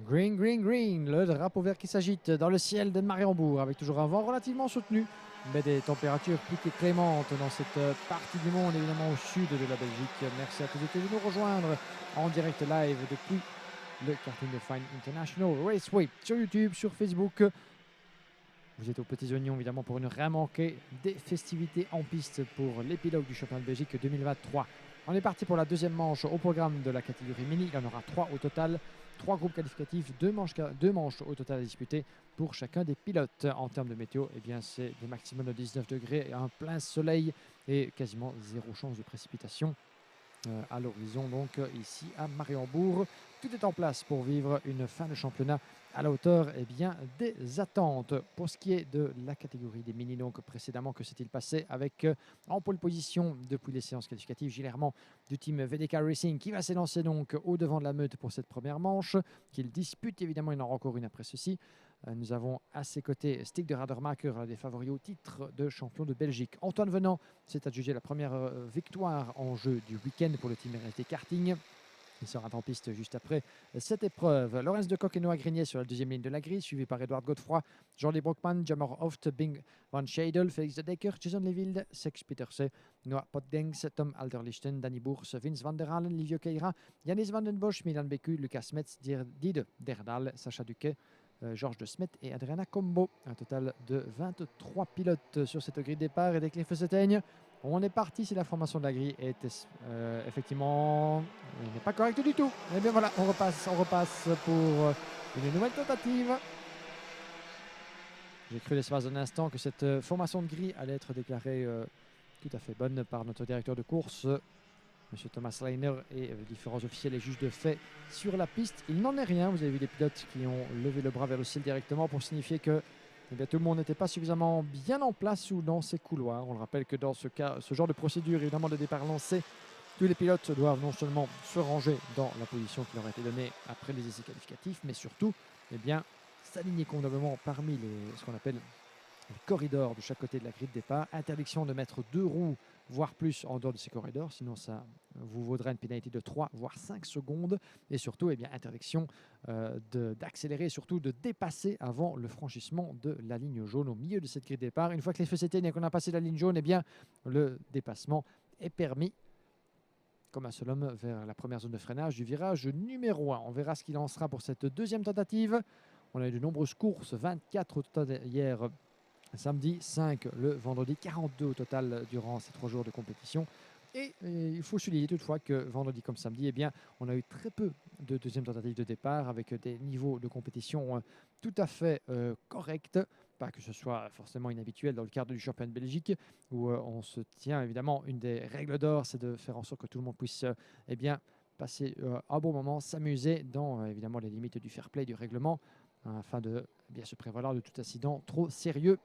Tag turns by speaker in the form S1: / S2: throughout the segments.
S1: Green, green, green, le drapeau vert qui s'agite dans le ciel de Mariembourg avec toujours un vent relativement soutenu, mais des températures plus que clémentes dans cette partie du monde, évidemment au sud de la Belgique. Merci à tous et toutes de nous rejoindre en direct live depuis le karting de Fine International Raceway sur YouTube, sur Facebook. Vous êtes aux petits oignons évidemment pour ne rien manquer des festivités en piste pour les pilotes du championnat de Belgique 2023. On est parti pour la deuxième manche au programme de la catégorie mini. Il y en aura 3 au total. 3 groupes qualificatifs, 2 manches au total à disputer pour chacun des pilotes. En termes de météo, eh bien, c'est des maximums de 19 degrés, un plein soleil et quasiment zéro chance de précipitation à l'horizon. Donc ici à Mariembourg, tout est en place pour vivre une fin de championnat à la hauteur des attentes. Pour ce qui est de la catégorie des mini, donc précédemment, que s'est-il passé avec en pole position depuis les séances qualificatives Gilles Hermand du team VDK Racing qui va s'élancer donc au devant de la meute pour cette première manche, qu'il dispute évidemment, il en aura encore une après ceci. Nous avons à ses côtés Stig de Radermacher, l'un des favoris au titre de champion de Belgique. Antoine Venant s'est adjugé la première victoire en jeu du week-end pour le team RSD Karting. Il sera en piste juste après cette épreuve. Lorenz de Kock et Noah Grenier sur la deuxième ligne de la grille, suivi par Edouard Godefroy, Jean-Lee Brockman, Jammer Hoft, Bing Van Schedel, Félix de Decker, Jason Leville, Sex Peterse, Noah Potdengs, Tom Alderlichten, Danny Boers, Vince van der Halen, Livio Keira, Yanis van den Bosch, Milan Beku, Lucas Metz, Dide Derdal, Sacha Duquet, Georges de Smet et Adriana Combo. Un total de 23 pilotes sur cette grille de départ. Et dès que les feux s'éteignent, on est parti. Si la formation de la grille est effectivement n'est pas correcte du tout, et bien voilà, on repasse pour une nouvelle tentative. J'ai cru l'espace d'un instant que cette formation de grille allait être déclarée tout à fait bonne par notre directeur de course, Monsieur Thomas Leiner, et différents officiels et juges de fait sur la piste. Il n'en est rien. Vous avez vu des pilotes qui ont levé le bras vers le ciel directement pour signifier que tout le monde n'était pas suffisamment bien en place ou dans ses couloirs. On le rappelle que dans ce cas, ce genre de procédure, évidemment, de départ lancé, tous les pilotes doivent non seulement se ranger dans la position qui leur a été donnée après les essais qualificatifs, mais surtout s'aligner convenablement parmi ce qu'on appelle les corridors de chaque côté de la grille de départ. Interdiction de mettre 2 roues, voire plus, en dehors de ces corridors, sinon ça vous vaudra une pénalité de 3 voire 5 secondes. Et surtout, interdiction d'accélérer et surtout de dépasser avant le franchissement de la ligne jaune au milieu de cette grille de départ. Une fois que les feux s'éteignent et qu'on a passé la ligne jaune, le dépassement est permis comme un seul homme vers la première zone de freinage du virage numéro 1. On verra ce qu'il en sera pour cette deuxième tentative. On a eu de nombreuses courses, 24 au total hier samedi, 5 le vendredi, 42 au total durant ces 3 jours de compétition. Et il faut souligner toutefois que vendredi comme samedi, on a eu très peu de deuxième tentatives de départ avec des niveaux de compétition tout à fait corrects. Pas que ce soit forcément inhabituel dans le cadre du championnat de Belgique où on se tient évidemment, une des règles d'or, c'est de faire en sorte que tout le monde puisse passer un bon moment, s'amuser dans évidemment les limites du fair play, du règlement, afin de se prévaloir de tout incident trop sérieux.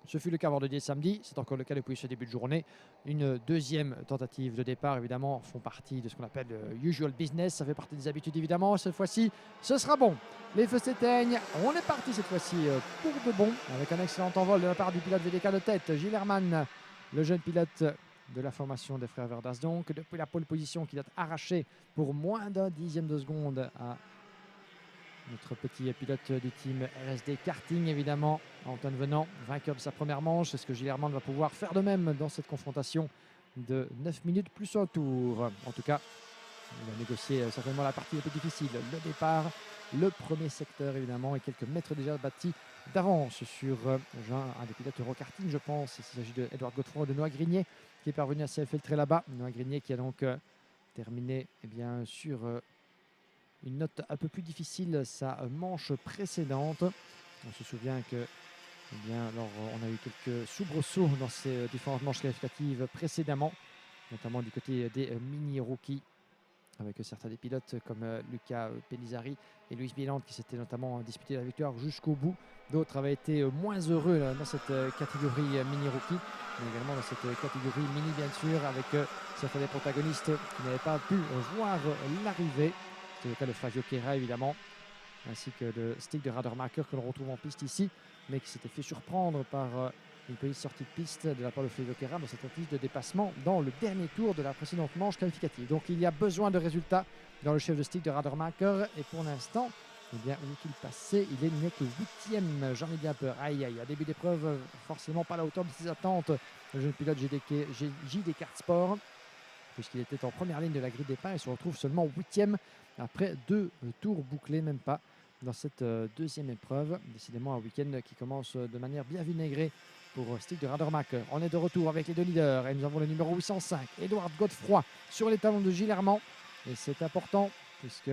S1: Ce fut le cas vendredi et samedi, c'est encore le cas depuis ce début de journée. Une deuxième tentative de départ, évidemment, font partie de ce qu'on appelle le usual business. Ça fait partie des habitudes, évidemment. Cette fois-ci, ce sera bon. Les feux s'éteignent. On est parti cette fois-ci pour de bon, avec un excellent envol de la part du pilote VDK de tête, Gilles Herman, le jeune pilote de la formation des frères Verdas. Donc, depuis la pole position qu'il a arraché pour moins d'un dixième de seconde à notre petit pilote du team RSD Karting, évidemment, Antoine Venant, vainqueur de sa première manche. Est-ce que Gilles Herman va pouvoir faire de même dans cette confrontation de 9 minutes plus un tour? En tout cas, il va négocier certainement la partie la plus difficile. Le départ, le premier secteur, évidemment, et quelques mètres déjà bâtis d'avance sur un des pilotes Eurokarting, je pense. Il s'agit d'Edouard Godefroy de Noah Grenier, qui est parvenu à s'infiltrer là-bas. Noah Grenier qui a donc terminé sur une note un peu plus difficile sa manche précédente. On se souvient que alors, on a eu quelques soubresauts dans ces différentes manches qualificatives précédemment, notamment du côté des mini-rookies, avec certains des pilotes comme Luca Pellizzari et Luis Bieland qui s'étaient notamment disputé la victoire jusqu'au bout. D'autres avaient été moins heureux dans cette catégorie mini-rookie, mais également dans cette catégorie mini, bien sûr, avec certains des protagonistes qui n'avaient pas pu voir l'arrivée. C'est le cas de Fabio Keira, évidemment, ainsi que de Stig de Radermacher que l'on retrouve en piste ici, mais qui s'était fait surprendre par une petite sortie de piste de la part de Fabio Keira dans cette tentative de dépassement dans le dernier tour de la précédente manche qualificative. Donc il y a besoin de résultats dans le chef de Stig de Radermacher, et pour l'instant, bien, où est-il passé? Il n'est que 8e, j'en ai bien peur. Aïe, aïe, à début d'épreuve, forcément pas à la hauteur de ses attentes. Le jeune pilote JD Kart Sport, puisqu'il était en première ligne de la grille de départ et se retrouve seulement 8e après 2 tours bouclés, même pas, dans cette deuxième épreuve. Décidément, un week-end qui commence de manière bien vinaigrée pour Stig de Radermack. On est de retour avec les deux leaders et nous avons le numéro 805, Edouard Godefroy, sur les talons de Gilles Hermand. Et c'est important puisque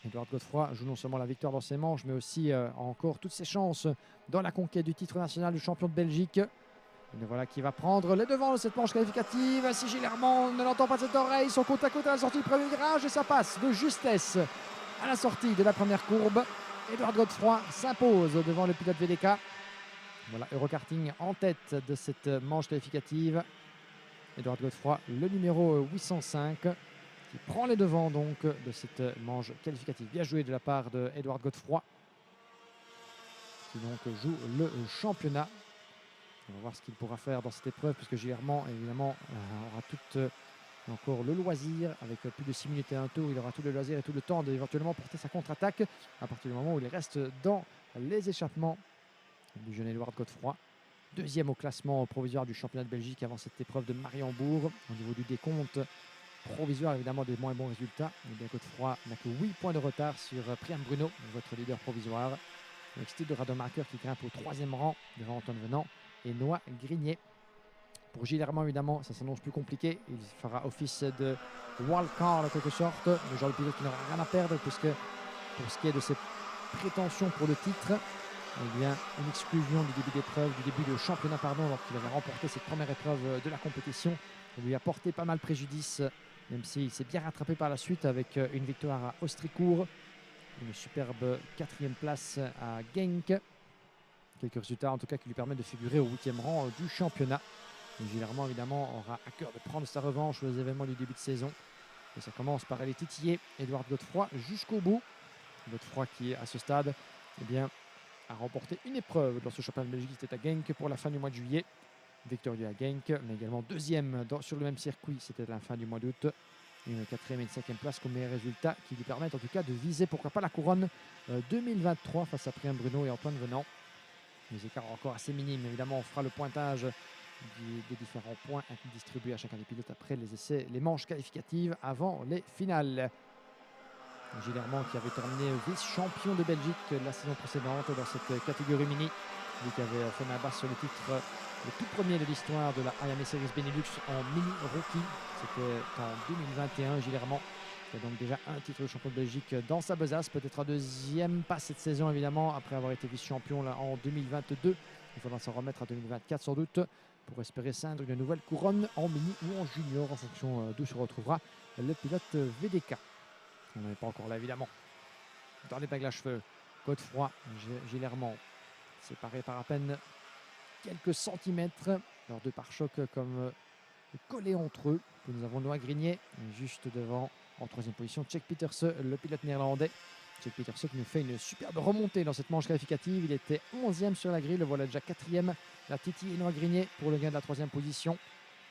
S1: Edouard Godefroy joue non seulement la victoire dans ses manches, mais aussi encore toutes ses chances dans la conquête du titre national de champion de Belgique. Et voilà qui va prendre les devants de cette manche qualificative. Si Gilles Hermand ne l'entend pas de cette oreille, ils sont côte à côte à la sortie du premier virage et ça passe de justesse à la sortie de la première courbe. Edouard Godefroy s'impose devant le pilote VDK. Voilà, Eurokarting en tête de cette manche qualificative. Edouard Godefroy, le numéro 805, qui prend les devants donc de cette manche qualificative. Bien joué de la part d'Edouard Godefroy, qui donc joue le championnat. On va voir ce qu'il pourra faire dans cette épreuve, puisque Gilles Hermand, évidemment, aura encore le loisir, avec plus de 6 minutes et un tour. Il aura tout le loisir et tout le temps d'éventuellement porter sa contre-attaque à partir du moment où il reste dans les échappements du jeune Edouard Godefroy. Deuxième au classement provisoire du championnat de Belgique avant cette épreuve de Mariembourg. Au niveau du décompte provisoire, évidemment, des moins bons résultats. Godefroy n'a que 8 points de retard sur Priam Bruno, votre leader provisoire. Avec Stig de Radermack qui grimpe au 3e rang devant Antoine Venant et Noah Grignet. Pour Gilles Hermand, évidemment, ça s'annonce plus compliqué. Il fera office de wildcard en quelque sorte. Le genre de pilote qui n'aura rien à perdre, puisque pour ce qui est de ses prétentions pour le titre, eh bien, une exclusion du début d'épreuve, du début de championnat, lorsqu'il avait remporté cette première épreuve de la compétition. Il lui a porté pas mal préjudice, même s'il s'est bien rattrapé par la suite avec une victoire à Ostricourt, une superbe 4e place à Genk. Quelques résultats en tout cas qui lui permettent de figurer au 8e rang du championnat. Gilles Hermand, évidemment, aura à cœur de prendre sa revanche sur les événements du début de saison. Et ça commence par aller titiller Edouard Godefroy jusqu'au bout. Godefroy qui, à ce stade, eh bien, a remporté une épreuve dans ce championnat de Belgique. C'était à Genk pour la fin du mois de juillet. Victorieux à Genk, mais également 2e sur le même circuit. C'était à la fin du mois d'août. Une 4e et une 5e place comme meilleurs résultats qui lui permettent en tout cas de viser, pourquoi pas, la couronne 2023 face à Priam Bruno et Antoine Venant. Les écarts encore assez minimes. Évidemment, on fera le pointage des différents points distribués à chacun des pilotes après les essais, les manches qualificatives avant les finales. Gilles Hermand qui avait terminé vice-champion de Belgique la saison précédente dans cette catégorie mini. Lui qui avait fait main basse sur le titre, le tout premier de l'histoire de la IAME Series Benelux en mini rookie. C'était en 2021. Gilles Hermand qui a donc déjà un titre de champion de Belgique dans sa besace, peut-être un deuxième, pas cette saison évidemment, après avoir été vice-champion en 2022. Il faudra s'en remettre à 2024 sans doute, pour espérer ceindre une nouvelle couronne en mini ou en junior, en fonction d'où se retrouvera le pilote VDK. On n'en est pas encore là évidemment. Dans les bagues à cheveux, Godefroy, Gilles Hermand, séparés par à peine quelques centimètres, leurs deux pare-chocs comme collés entre eux. Puis nous avons Noah Grignet juste devant, en 3e position, Tjek Pieterse, le pilote néerlandais. Tjek Pieterse qui nous fait une superbe remontée dans cette manche qualificative. Il était 11e sur la grille, le voilà déjà 4e. La Titi et Noah Grignet pour le gain de la 3e position.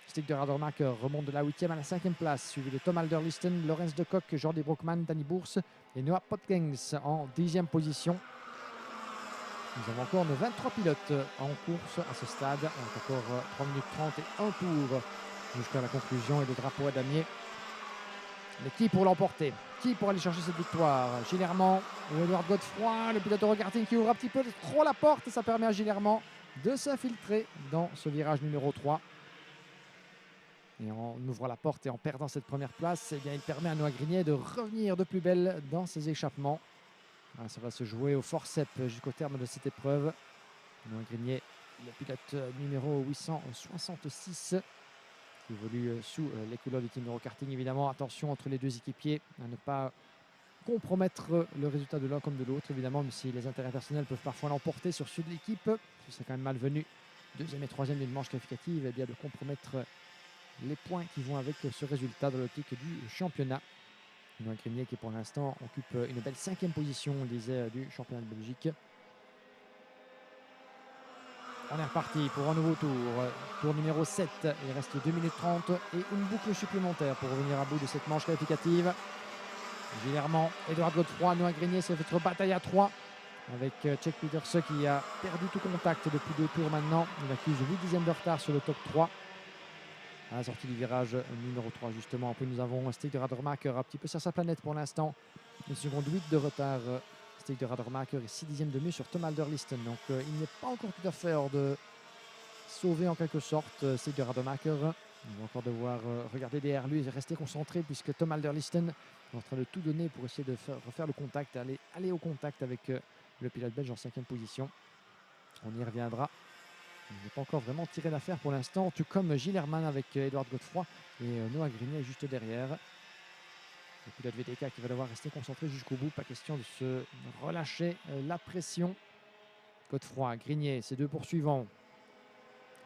S1: Stig de Radermack remonte de la 8e à la 5e place, suivi de Tom Alderlisten, Lorenz de Kock, Jordi Broekman, Danny Bourse et Noah Potgengs en 10e position. Nous avons encore nos 23 pilotes en course à ce stade. On a encore 3 minutes 30 et un tour jusqu'à la conclusion et le drapeau à damier. Mais qui pour l'emporter? Qui pour aller chercher cette victoire? Gilles Hermand ou Edouard Godefroy, le pilote de Eurokarting qui ouvre un petit peu trop la porte et ça permet à Gilles Hermand de s'infiltrer dans ce virage numéro 3. Et en ouvrant la porte et en perdant cette première place, eh bien, il permet à Noah Grignet de revenir de plus belle dans ses échappements. Voilà, ça va se jouer au forceps jusqu'au terme de cette épreuve. Noah Grignet, le pilote numéro 866, qui évolue sous les couleurs du team Eurokarting. Évidemment, attention entre les deux équipiers à ne pas compromettre le résultat de l'un comme de l'autre, évidemment, même si les intérêts personnels peuvent parfois l'emporter sur ceux de l'équipe. C'est quand même malvenu, 2e et 3e d'une manche qualificative, et bien de compromettre les points qui vont avec ce résultat dans l'optique du championnat. Noah Grignet qui pour l'instant occupe une belle 5e position, on le disait, du championnat de Belgique. On est reparti pour un nouveau tour. Tour numéro 7, il reste 2 minutes 30 et une boucle supplémentaire pour revenir à bout de cette manche qualificative. Gillerman, Edouard Godefroy, Noah Grignier, c'est votre bataille à 3 avec Tchèque Peterse qui a perdu tout contact depuis 2 tours maintenant. Il accuse 8 dixièmes de retard sur le top 3. À la sortie du virage numéro 3 justement. Puis nous avons Stig de Radermacher un petit peu sur sa planète pour l'instant. Une seconde 8 de retard. Stig de Radermacher et 6 dixièmes de mieux sur Tom Alderlisten. Donc il n'est pas encore tout à fait hors de sauver en quelque sorte Stig de Radermacher. On va encore devoir regarder derrière lui et rester concentré puisque Tom Alderlisten est en train de tout donner pour essayer de refaire le contact, aller au contact avec le pilote belge en 5e position. On y reviendra. Il n'est pas encore vraiment tiré d'affaire pour l'instant, tout comme Gillerman avec Edouard Godefroy et Noah Grignier juste derrière. Le pilote VTK qui va devoir rester concentré jusqu'au bout, pas question de se relâcher la pression. Godefroy, Grignier, ces 2 poursuivants.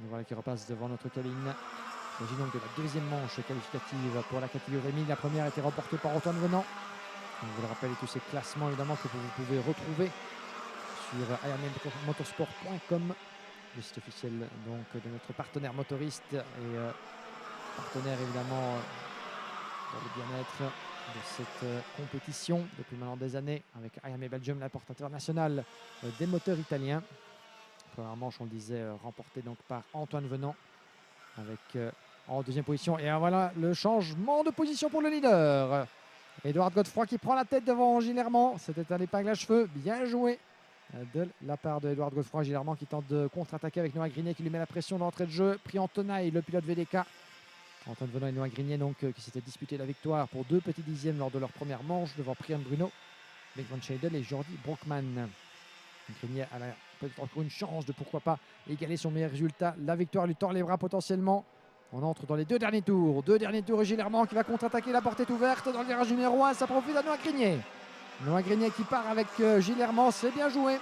S1: Et voilà qui repasse devant notre cabine. Il s'agit donc de la deuxième manche qualificative pour la catégorie 1000. La première a été remportée par Antoine Venant. Je vous le rappelle, tous ces classements évidemment que vous pouvez retrouver sur ironmanmotorsport.com, le site officiel donc de notre partenaire motoriste et partenaire évidemment dans le bien-être de cette compétition depuis maintenant des années avec IAME Belgium, la porte internationale des moteurs italiens. Première manche, on le disait, remportée donc par Antoine Venant avec en deuxième position. Et voilà le changement de position pour le leader. Edouard Godefroy qui prend la tête devant Gillerman. C'était un épingle à cheveux. Bien joué de la part de Edouard Godefroy. Gillerman qui tente de contre-attaquer avec Noah Grignier qui lui met la pression dans l'entrée de jeu. Pris en tenaille, le pilote VDK. Antoine Venant et Noah Grignier donc, qui s'étaient disputé la victoire pour 2 petits dixièmes lors de leur première manche devant Priam Bruno, Mick Van Scheidel et Jordi Brockman. Grignier a peut-être encore une chance de pourquoi pas égaler son meilleur résultat. La victoire lui tord les bras potentiellement. On entre dans les 2 derniers tours. 2 derniers tours et Gillerman qui va contre-attaquer. La porte est ouverte dans le virage numéro 1. Ça profite à Noah Grignier. Noah Grignier qui part avec Gillerman. C'est bien joué.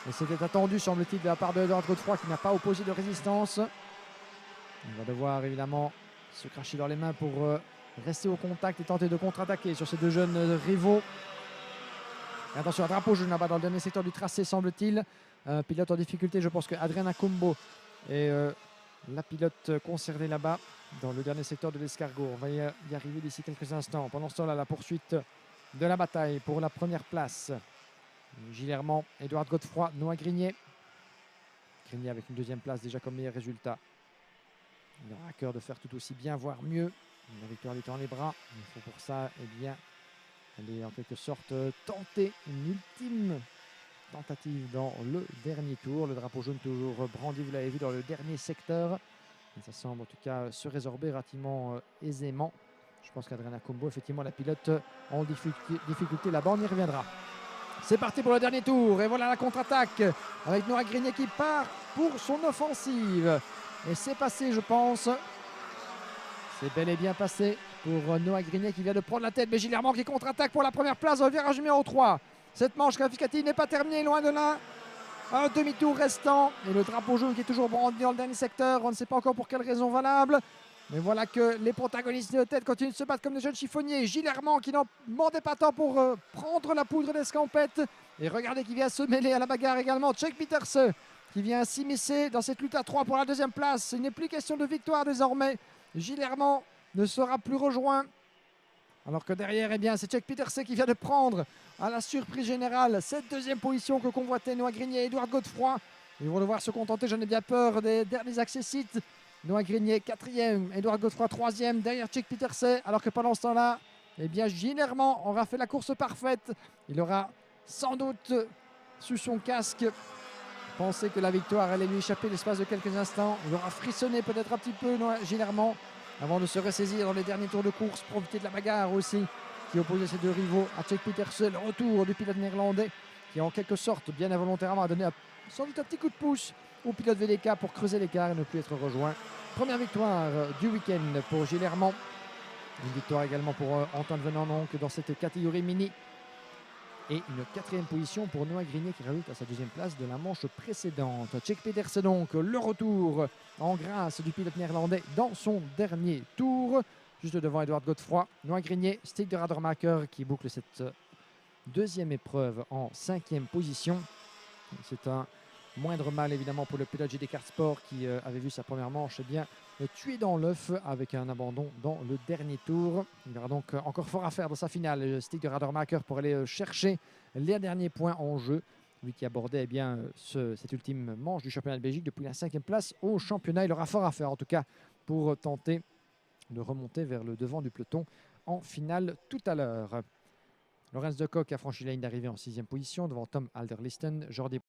S1: Et c'était attendu, semble-t-il, de la part de Edouard Godefroy qui n'a pas opposé de résistance. Il va devoir évidemment se cracher dans les mains pour rester au contact et tenter de contre-attaquer sur ces 2 jeunes rivaux. Et attention, un drapeau jaune là-bas dans le dernier secteur du tracé, semble-t-il. Pilote en difficulté, je pense que Adriana Combo est la pilote concernée là-bas dans le dernier secteur de l'escargot. On va y arriver d'ici quelques instants. Pendant ce temps-là, la poursuite de la bataille pour la première place. Gillerman, Edouard Godefroy, Noah Grignier. Grignier avec une 2e place déjà comme meilleur résultat. Il aura à cœur de faire tout aussi bien, voire mieux. La victoire lui tend les bras. Il faut pour ça aller en quelque sorte tenter une ultime tentative dans le dernier tour. Le drapeau jaune toujours brandi, vous l'avez vu, dans le dernier secteur. Et ça semble en tout cas se résorber relativement aisément. Je pense qu'Adriana Combo, effectivement, la pilote en difficulté là-bas, on y reviendra. C'est parti pour le dernier tour. Et voilà la contre-attaque avec Noah Grignier qui part pour son offensive. Et c'est passé, je pense. C'est bel et bien passé pour Noah Grignier qui vient de prendre la tête. Mais Gillerman qui contre-attaque pour la première place au virage numéro 3. Cette manche qualificative n'est pas terminée, loin de là. Un demi-tour restant. Et le drapeau jaune qui est toujours brandi dans le dernier secteur. On ne sait pas encore pour quelle raison valable. Mais voilà que les protagonistes de tête continuent de se battre comme des jeunes chiffonniers. Gillerman qui n'en demandait pas tant pour prendre la poudre d'escampette. Et regardez qui vient se mêler à la bagarre également. Tchèque Peterse qui vient s'immiscer dans cette lutte à 3 pour la 2e place. Il n'est plus question de victoire désormais. Gillerman ne sera plus rejoint. Alors que derrière, eh bien, c'est Tchèque Peterse qui vient de prendre à la surprise générale cette 2e position que convoitaient Noah Grignier et Edouard Godefroy. Ils vont devoir se contenter, j'en ai bien peur, des derniers accessites. Noah Grignier 4e, Edouard Godefroy 3e, derrière Tchèque Peterse. Alors que pendant ce temps-là, eh bien, Gillerman aura fait la course parfaite. Il aura sans doute sous son casque pensé que la victoire allait lui échapper l'espace de quelques instants. Il aura frissonné peut-être un petit peu Gillerman avant de se ressaisir dans les derniers tours de course, profiter de la bagarre aussi qui opposait ces 2 rivaux à Tchèque Peterse. Le retour du pilote néerlandais qui en quelque sorte, bien involontairement, a donné sans doute un petit coup de pouce au pilote VDK pour creuser l'écart et ne plus être rejoint. Première victoire du week-end pour Gillerman. Une victoire également pour Antoine Venant donc dans cette catégorie mini. Et une 4e position pour Noah Grignier qui rajoute à sa 2e place de la manche précédente. Tchèque Peterse donc, le retour en grâce du pilote néerlandais dans son dernier tour. Juste devant Edouard Godefroy, Noah Grignier, Stig de Radermacher qui boucle cette 2e épreuve en 5e position. C'est un Moindre mal évidemment pour le pilote GD Kart Sport qui avait vu sa première manche bien tué dans l'œuf avec un abandon dans le dernier tour. Il aura donc encore fort à faire dans sa finale. Le stick de Radermacher pour aller chercher les derniers points en jeu. Lui qui abordait bien cette ultime manche du championnat de Belgique depuis la 5e place au championnat. Il aura fort à faire en tout cas pour tenter de remonter vers le devant du peloton en finale tout à l'heure. Lorenz de Kock a franchi la ligne d'arrivée en 6e position devant Tom Alderlisten. Jordi